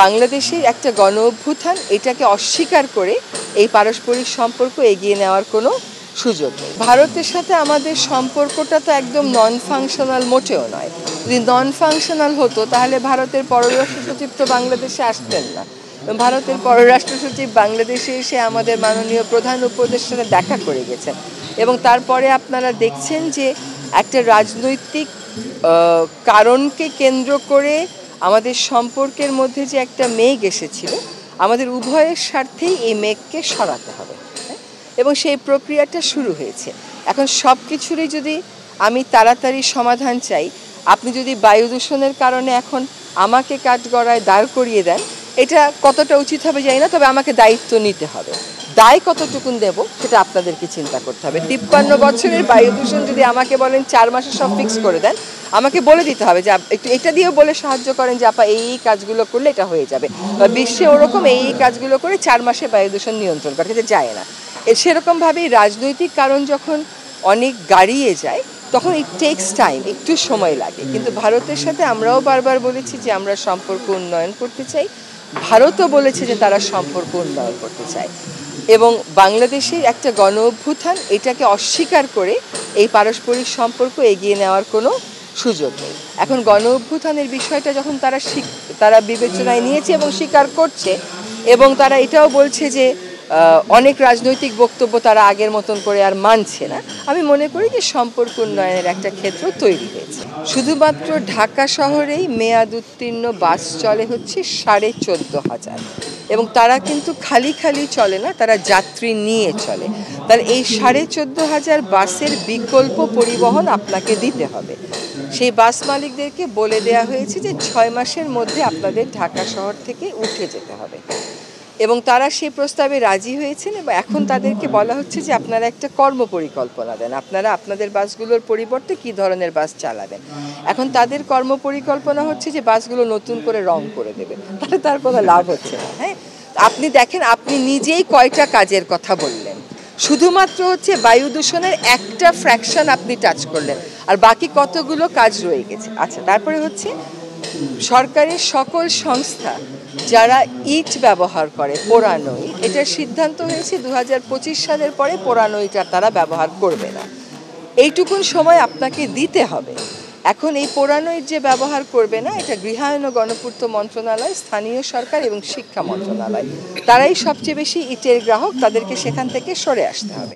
বাংলাদেশের একটা গণ অভ্যুত্থান এটাকে অস্বীকার করে এই পারস্পরিক সম্পর্ক এগিয়ে নেওয়ার কোনো সুযোগ নেই। ভারতের সাথে আমাদের সম্পর্কটা তো একদম নন ফাংশনাল মোটেও নয়। যদি নন ফাংশনাল হতো তাহলে ভারতের পররাষ্ট্র সচিব তো বাংলাদেশে আসতেন না। ভারতের পররাষ্ট্র সচিব বাংলাদেশে এসে আমাদের মাননীয় প্রধান উপদেষ্টার দেখা করে গেছেন এবং তারপরে আপনারা দেখছেন যে একটা রাজনৈতিক কারণকে কেন্দ্র করে আমাদের সম্পর্কের মধ্যে যে একটা মেঘ এসেছিল, আমাদের উভয়ের স্বার্থেই এই মেঘকে সরাতে হবে এবং সেই প্রক্রিয়াটা শুরু হয়েছে। এখন সব কিছুরই যদি আমি তাড়াতাড়ি সমাধান চাই, আপনি যদি বায়ু দূষণের কারণে এখন আমাকে কাঠগড়ায় দাঁড় করিয়ে দেন, এটা কতটা উচিত হবে জানি না, তবে আমাকে দায়িত্ব নিতে হবে। দায় কতটুকুন দেব সেটা আপনাদেরকে চিন্তা করতে হবে। 53 বছরের বায়ু দূষণ যদি আমাকে বলেন 4 মাসে সব ফিক্স করে দেন, আমাকে বলে দিতে হবে যে একটু এটা দিয়েও বলে সাহায্য করেন যে আপা এই কাজগুলো করলে এটা হয়ে যাবে, বা বিশ্বে ওরকম এই কাজগুলো করে 4 মাসে বায়ু দূষণ নিয়ন্ত্রণ করা যেতে যায় না। সেরকমভাবেই রাজনৈতিক কারণ যখন অনেক গাড়িয়ে যায় তখন ইট টেক্স টাইম, একটু সময় লাগে। কিন্তু ভারতের সাথে আমরাও বারবার বলেছি যে আমরা সম্পর্ক উন্নয়ন করতে চাই, ভারতও বলেছে যে তারা সম্পর্ক উন্নয়ন করতে চায় এবং বাংলাদেশের একটা গণ অভ্যুত্থান এটাকে অস্বীকার করে এই পারস্পরিক সম্পর্ক এগিয়ে নেওয়ার কোনো সুযোগ নেই। এখন গণ অভ্যুত্থানের বিষয়টা যখন তারা বিবেচনায় নিয়েছে এবং স্বীকার করছে এবং তারা এটাও বলছে যে অনেক রাজনৈতিক বক্তব্য তারা আগের মতন করে আর মানছে না, আমি মনে করি যে সম্পর্ক উন্নয়নের একটা ক্ষেত্র তৈরি হয়েছে। শুধুমাত্র ঢাকা শহরেই মেয়াদ উত্তীর্ণ বাস চলে হচ্ছে 14,500 এবং তারা কিন্তু খালি খালি চলে না, তারা যাত্রী নিয়ে চলে। তাহলে এই 14,500 বাসের বিকল্প পরিবহন আপনাকে দিতে হবে। সেই বাস মালিকদেরকে বলে দেওয়া হয়েছে যে 6 মাসের মধ্যে আপনাদের ঢাকা শহর থেকে উঠে যেতে হবে এবং তারা সেই প্রস্তাবে রাজি হয়েছেন এবং এখন তাদেরকে বলা হচ্ছে যে আপনারা একটা কর্মপরিকল্পনা দেন, আপনারা আপনাদের বাসগুলোর পরিবর্তে কী ধরনের বাস চালাবেন। এখন তাদের কর্মপরিকল্পনা হচ্ছে যে বাসগুলো নতুন করে রং করে দেবে, তাহলে তার কোনো লাভ হচ্ছে না। হ্যাঁ, আপনি দেখেন আপনি নিজেই কয়টা কাজের কথা বললেন, শুধুমাত্র হচ্ছে বায়ু দূষণের একটা ফ্র্যাকশন আপনি টাচ করলেন, আর বাকি কতগুলো কাজ রয়ে গেছে। আচ্ছা, তারপরে হচ্ছে সরকারের সকল সংস্থা যারা ইট ব্যবহার করে, পোড়ানো ইট, এটার সিদ্ধান্ত হয়েছে 2025 সালের পরে পোড়ানো ইট তারা ব্যবহার করবে না। এইটুকুন সময় আপনাকে দিতে হবে। এখন এই পোড়ানো ইট যে ব্যবহার করবে না, এটা গৃহায়ন ও গণপূর্ত মন্ত্রণালয়, স্থানীয় সরকার এবং শিক্ষা মন্ত্রণালয়, তারাই সবচেয়ে বেশি ইটের গ্রাহক, তাদেরকে সেখান থেকে সরে আসতে হবে।